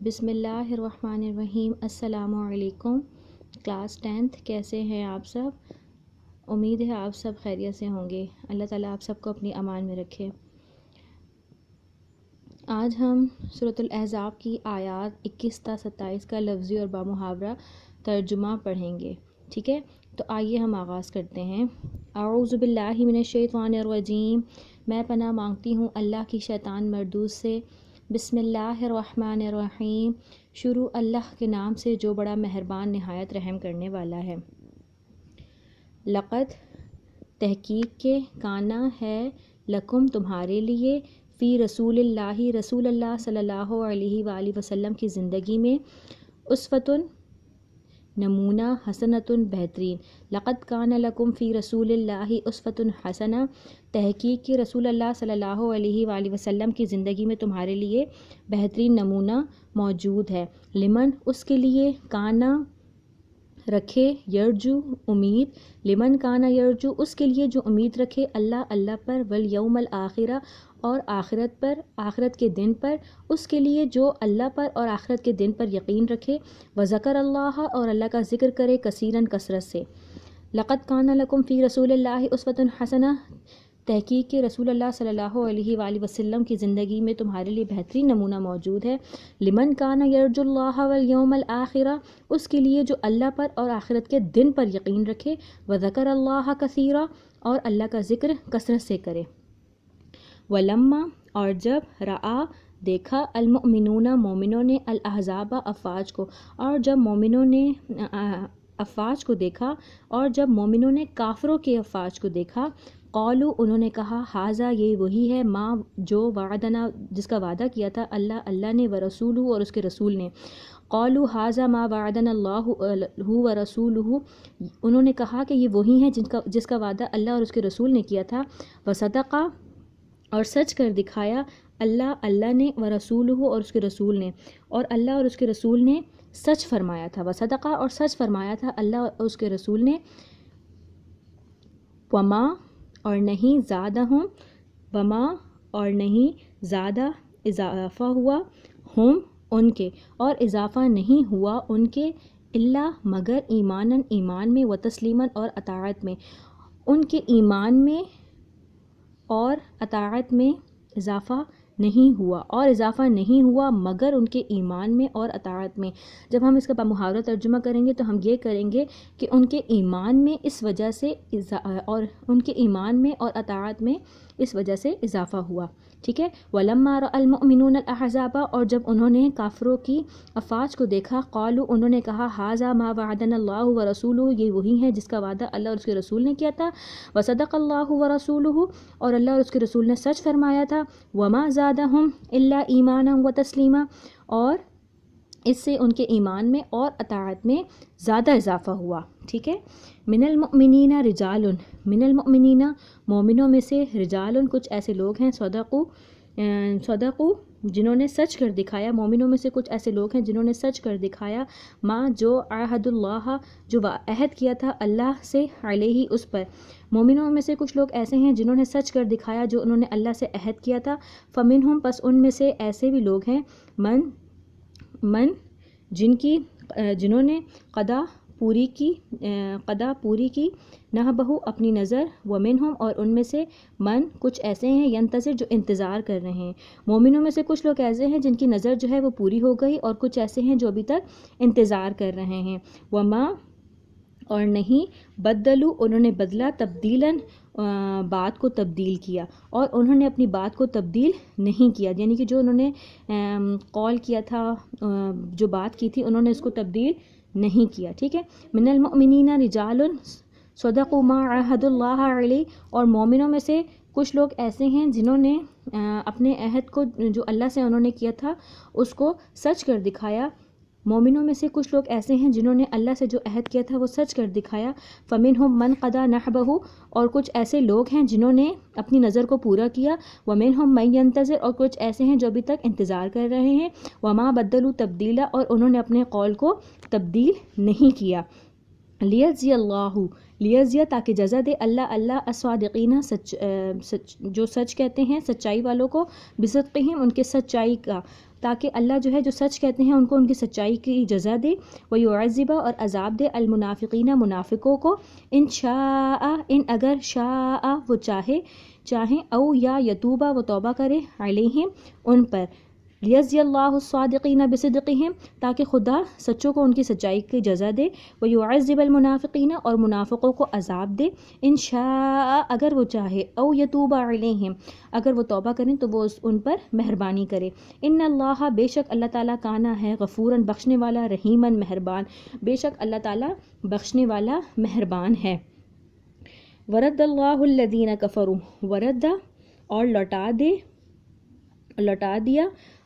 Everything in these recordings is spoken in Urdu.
بسم اللہ الرحمن الرحیم۔ السلام علیکم کلاس 10th، کیسے ہیں آپ سب؟ امید ہے آپ سب خیریت سے ہوں گے۔ اللہ تعالیٰ آپ سب کو اپنی امان میں رکھے۔ آج ہم سورۃ الاحزاب کی آیات 21 تا 27 کا لفظی اور بامحاورہ ترجمہ پڑھیں گے، ٹھیک ہے؟ تو آئیے ہم آغاز کرتے ہیں۔ اعوذ باللہ من الشیطان الرجیم، میں پناہ مانگتی ہوں اللہ کی شیطان مردود سے۔ بسم اللہ الرحمن الرحیم، شروع اللہ کے نام سے جو بڑا مہربان نہایت رحم کرنے والا ہے۔ لقد، تحقیق کے، کانا ہے، لکم تمہارے لیے، فی رسول اللہ، رسول اللہ صلی اللہ علیہ وآلہ وسلم کی زندگی میں، اسوۃ، نمونہ، حسنۃ، بہترین۔ لقد کان لکم فی رسول اللہ اسوۃ حسنہ، تحقیق کہ رسول اللہ صلی اللہ علیہ وآلہ وسلم کی زندگی میں تمہارے لیے بہترین نمونہ موجود ہے۔ لمن، اس کے لیے، کانا رکھے، یرجو امید، لمن کانا یرجو اس کے لیے جو امید رکھے، اللہ پر، والیوم الآخرہ اور آخرت پر، آخرت کے دن پر، اس کے لیے جو اللہ پر اور آخرت کے دن پر یقین رکھے، وذکر اللہ اور اللہ کا ذکر کرے، کثیراً کثرت سے۔ لقد کان لکم فی رسول اللہ اسوۃ حسنہ، تحقیق کہ رسول اللہ صلی اللہ علیہ وآلہ وسلم کی زندگی میں تمہارے لیے بہترین نمونہ موجود ہے۔ لمن کان یرجو اللہ والیوم الآخرہ اس کے لیے جو اللہ پر اور آخرت کے دن پر یقین رکھے، وذکر اللہ کثیرا اور اللہ کا ذکر کثرت سے کرے۔ ولما، اور جب، رآ دیکھا، المؤمنون مومنوں نے، الاحزاب افواج کو، اور جب مومنوں نے افواج کو دیکھا، اور جب مومنوں نے کافروں کے افواج کو دیکھا، قالو انہوں نے کہا، ھذا یہ وہی ہے، ماں جو وعدنا جس کا وعدہ کیا تھا اللہ نے، ورسولہ اور اس کے رسول نے۔ قالو ھذا ما وعدنا اللہ ورسولہ انہوں نے کہا کہ یہ وہی ہیں جس کا وعدہ اللہ اور اس کے رسول نے کیا تھا۔ وصدقا اور سچ کر دکھایا، اللہ نے، ورسولہ اور اس کے رسول نے، اور اللہ اور اس کے رسول نے سچ فرمایا تھا۔ وصدقا اور سچ فرمایا تھا اللہ اور اس کے رسول نے۔ وما اور نہیں، زادہم، وما اور نہیں، زیادہ اضافہ ہوا، ہم ان کے، اور اضافہ نہیں ہوا ان کے، الا مگر، ایماناً ایمان میں، و تسلیماً اور اطاعت میں، ان کے ایمان میں اور اطاعت میں اضافہ نہیں ہوا، اور اضافہ نہیں ہوا مگر ان کے ایمان میں اور اطاعت میں۔ جب ہم اس کا بمحاورہ ترجمہ کریں گے تو ہم یہ کریں گے کہ ان کے ایمان میں اس وجہ سے اور ان کے ایمان میں اور اطاعت میں اس وجہ سے اضافہ ہوا، ٹھیک ہے؟ وَلَمَّا رَأَى الْمُؤْمِنُونَ الْأَحْزَابَ اور جب انہوں نے کافروں کی افواج کو دیکھا، قالوا انہوں نے کہا، ھذا ما وعدنا اللہ ورسولہ یہ وہی ہے جس کا وعدہ اللہ اور اس کے رسول نے کیا تھا۔ وصدق اللہ ورسولہ اور اللہ اور اس کے رسول نے سچ فرمایا تھا۔ وما زادہم الا ایمانا و تسلیما اور اس سے ان کے ایمان میں اور اطاعت میں زیادہ اضافہ ہوا، ٹھیک ہے؟ من المؤمنین رجال، من المؤمنین مومنوں میں سے، رجال کچھ ایسے لوگ ہیں، صدقوا جنہوں نے سچ کر دکھایا، مومنوں میں سے کچھ ایسے لوگ ہیں جنہوں نے سچ کر دکھایا، ماں جو عہد اللہ جو عہد کیا تھا اللہ سے، علیہ اس پر۔ مومنوں میں سے کچھ لوگ ایسے ہیں جنہوں نے سچ کر دکھایا جو انہوں نے اللہ سے عہد کیا تھا۔ فمنہم پس ان میں سے ایسے بھی لوگ ہیں، من جنہوں نے قضا پوری کی نہبہ اپنی نظر، ومنہم اور ان میں سے من کچھ ایسے ہیں، ینتظر جو انتظار کر رہے ہیں۔ مومنوں میں سے کچھ لوگ ایسے ہیں جن کی نظر جو ہے وہ پوری ہو گئی، اور کچھ ایسے ہیں جو ابھی تک انتظار کر رہے ہیں۔ وما اور نہیں، بدلو انہوں نے بدلا، تبدیلاً بات کو تبدیل کیا، اور انہوں نے اپنی بات کو تبدیل نہیں کیا، یعنی کہ جو انہوں نے قول کیا تھا، جو بات کی تھی، انہوں نے اس کو تبدیل نہیں کیا، ٹھیک ہے؟ من المؤمنین رجال صدقوا ما عاہدوا اللہ علیہ اور مومنوں میں سے کچھ لوگ ایسے ہیں جنہوں نے اپنے عہد کو جو اللہ سے انہوں نے کیا تھا اس کو سچ کر دکھایا۔ مومنوں میں سے کچھ لوگ ایسے ہیں جنہوں نے اللہ سے جو عہد کیا تھا وہ سچ کر دکھایا۔ فمنہم من قضى نحبہ اور کچھ ایسے لوگ ہیں جنہوں نے اپنی نظر کو پورا کیا۔ ومنہم من ینتظر اور کچھ ایسے ہیں جو ابھی تک انتظار کر رہے ہیں۔ وما بدلوا تبدیلا اور انہوں نے اپنے قول کو تبدیل نہیں کیا۔ لیجزی اللہ لیجزی تاکہ جزا دے اللہ الصادقین جو سچ کہتے ہیں، سچائی والوں کو، بصدقہم ان کے سچائی کا، تاکہ اللہ جو ہے جو سچ کہتے ہیں ان کو ان کی سچائی کی جزا دے، وَيُعَذِّبَ اور عذاب دے المنافقین منافقوں کو، ان شاء ان اگر شاء وہ چاہیں او یا یتوبہ وہ توبہ کرے علیہم ان پر، لیجزی اللہ الصادقین بصدقہم تاکہ خدا سچوں کو ان کی سچائی کی جزا دے، ویعذب المنافقین اور منافقوں کو عذاب دے، ان شاء اگر وہ چاہے، او یتوب علیہم اگر وہ توبہ کریں تو وہ ان پر مہربانی کرے، ان اللہ بے شک اللہ تعالیٰ کانا ہے غفوراً بخشنے والا، رحیماً مہربان، بے شک اللہ تعالیٰ بخشنے والا مہربان ہے۔ ورد اللہ الذین کفروا ورد اور لوٹا دیا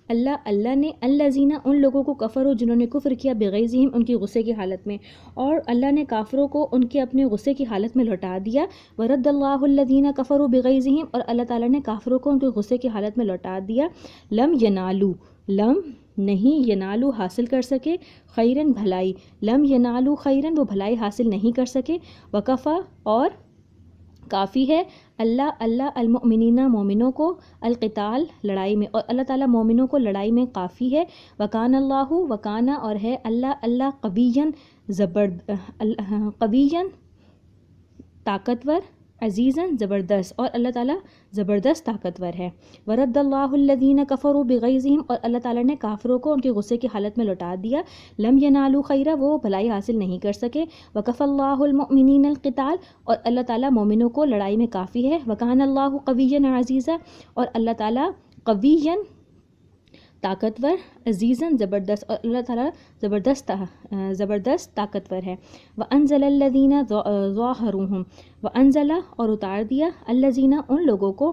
اللہ نے الذین ان لوگوں کو کفروا جنہوں نے کفر کیا بغیظہم ان کی غصے کی حالت میں، اور اللہ نے کافروں کو ان کے اپنے غصے کی حالت میں لوٹا دیا۔ ورد اللہ الذین کفروا بغیظہم اور اللہ تعالیٰ نے کافروں کو ان کے غصے کی حالت میں لوٹا دیا۔ لم نہیں ینالو حاصل کر سکے، خیرن بھلائی، لم ینالو خیرن وہ بھلائی حاصل نہیں کر سکے، وکفا اور کافی ہے اللہ المؤمنین مومنوں کو القتال لڑائی میں، اور اللہ تعالیٰ مومنوں کو لڑائی میں کافی ہے، وکان اللہ وکانا اور ہے اللہ قویًا طاقتور، عزیزاً زبردست اور اللہ تعالیٰ زبردست طاقتور ہے۔ ورد اللہ الذین کفروا بغیظہم اور اللہ تعالیٰ نے کافروں کو ان کے غصے کی حالت میں لوٹا دیا، لم ینالوا خیرا وہ بھلائی حاصل نہیں کر سکے، وکفى اللہ المؤمنین القتال اور اللہ تعالیٰ مومنوں کو لڑائی میں کافی ہے، وکان اللہ قویًا عزیزا اور اللہ تعالیٰ قویًا طاقتور، عزیزاً زبردست اور اللہ تعالیٰ زبردست طاقتور ہے۔ وَأَنزَلَ الَّذِينَ ظَاهَرُوهُمْ وَأَنزَلَ اور اتار دیا الَّذِينَ ان لوگوں کو،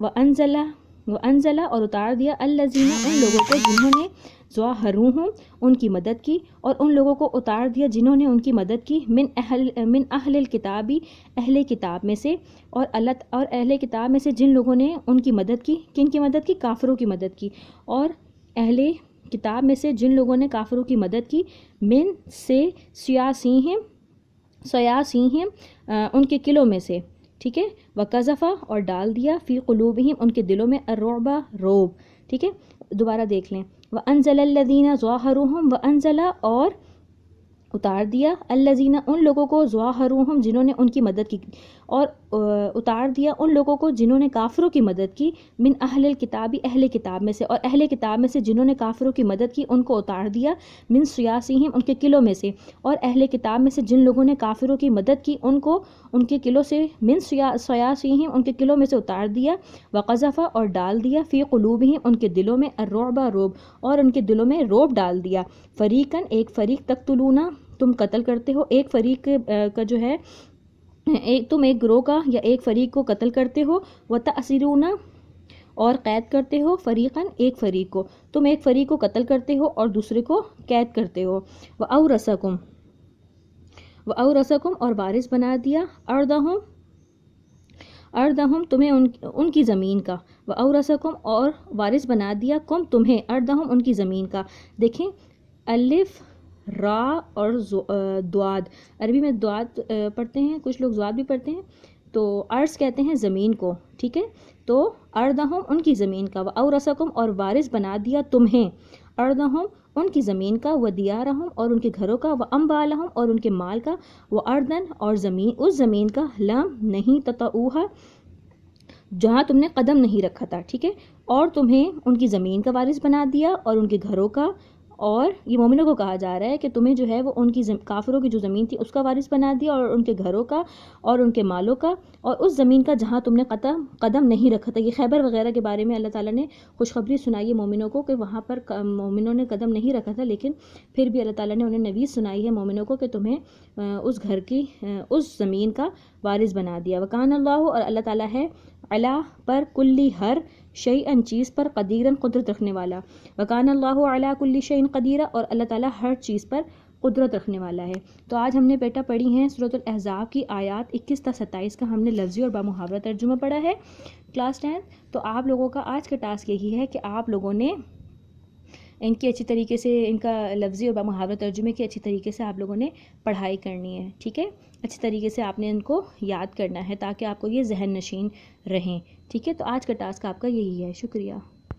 وَأَنزَلَ اور اتار دیا الَّذِينَ ان لوگوں کو جنہوں نے ظَاهَرُوهُمْ ان کی مدد کی، اور ان لوگوں کو اتار دیا جنہوں نے ان کی مدد کی، من اہل الکتاب اہل کتاب میں سے، اور اہل کتاب میں سے جن لوگوں نے ان کی مدد کی، کن کی مدد کی؟ کافروں کی مدد کی، اور اہل کتاب میں سے جن لوگوں نے کافروں کی مدد کی، من سے سیاسیہم ان کے قلعوں میں سے، ٹھیک ہے، وقذفا اور ڈال دیا فی قلوبہم ان کے دلوں میں الرعب روب، ٹھیک ہے، دوبارہ دیکھ لیں، وانزل الذین ظاہروہم وانزل اور اتار دیا الذین ان لوگوں کو ظاہروہم جنہوں نے ان کی مدد کی، اور اتار دیا ان لوگوں کو جنہوں نے کافروں کی مدد کی، من اہل الکتاب اہل کتاب میں سے، اور اہل کتاب میں سے جنہوں نے کافروں کی مدد کی ان کو اتار دیا، من سیاسیہم ان کے قلعوں میں سے، اور اہل کتاب میں سے جن لوگوں نے کافروں کی مدد کی ان کو ان کے قلعوں سے، من سیاسیہم ان کے قلعوں میں سے اتار دیا، وقذفا اور ڈال دیا فی قلوبہم ان کے دلوں میں الرعب روب اور ان کے دلوں میں روب ڈال دیا، فریقاً ایک فریق تقتلون تم قتل کرتے ہو، ایک فریق کا جو ہے تم ایک گروہ کا یا ایک فریق کو قتل کرتے ہو، وتأسرون اور قید کرتے ہو، فریقاً ایک فریق کو، تم ایک فریق کو قتل کرتے ہو اور دوسرے کو قید کرتے ہو، وَأَوْرَثَكُمْ اور وارث بنا دیا اردہم تمہیں ان کی زمین کا، وَأَوْرَثَكُمْ اور وارث بنا دیا کم تمہیں اردہم ان کی زمین کا۔ دیکھیں الف را اور دواد، عربی میں دواد پڑھتے ہیں، کچھ لوگ زواد بھی پڑھتے ہیں، تو ارض کہتے ہیں زمین کو، ٹھیک ہے، تو اردہم ان کی زمین کا، وَأَوْرَثَكُمْ اور وارث بنا دیا تمہیں اردہم ان کی زمین کا، وَدِيَارَهُمْ اور ان کے گھروں کا، وَأَمْوَالَهُمْ اور ان کے مال کا، وَأَرْضًا اور زمین، اس زمین کا، لم نہیں تطؤوها جہاں تم نے قدم نہیں رکھا تھا، ٹھیک ہے، اور تمہیں ان کی زمین کا وارث بنا دیا اور ان کے گھروں کا، اور یہ مومنوں کو کہا جا رہا ہے کہ تمہیں جو ہے وہ ان کی کافروں کی جو زمین تھی اس کا وارث بنا دیا، اور ان کے گھروں کا اور ان کے مالوں کا، اور اس زمین کا جہاں تم نے قدم نہیں رکھا تھا۔ یہ خیبر وغیرہ کے بارے میں اللہ تعالیٰ نے خوشخبری سنائی ہے مومنوں کو کہ وہاں پر مومنوں نے قدم نہیں رکھا تھا، لیکن پھر بھی اللہ تعالیٰ نے انہیں نوید سنائی ہے مومنوں کو کہ تمہیں اس گھر کی اس زمین کا وارث بنا دیا۔ وکان اللہ اور اللہ تعالیٰ ہے علی پر کلی ہر شیئن چیز پر قدیرن قدرت رکھنے والا، وکان اللہ علی کلی شیئن قدیرہ اور اللہ تعالیٰ ہر چیز پر قدرت رکھنے والا ہے۔ تو آج ہم نے بیٹا پڑھی ہیں سورۃ الاحزاب کی آیات 21 تا 27 کا ہم نے لفظی اور بامحاورہ ترجمہ پڑھا ہے کلاس 10۔ تو آپ لوگوں کا آج کا ٹاسک یہی ہے کہ آپ لوگوں نے ان کی اچھی طریقے سے، ان کا لفظی اور بامحاورہ ترجمے کی اچھی طریقے سے آپ لوگوں نے پڑھائی کرنی ہے، ٹھیک ہے، اچھی طریقے سے آپ نے ان کو یاد کرنا ہے تاکہ آپ کو یہ ذہن نشین رہیں، ٹھیک ہے۔ تو آج کا ٹاسک آپ کا یہی ہے، شکریہ۔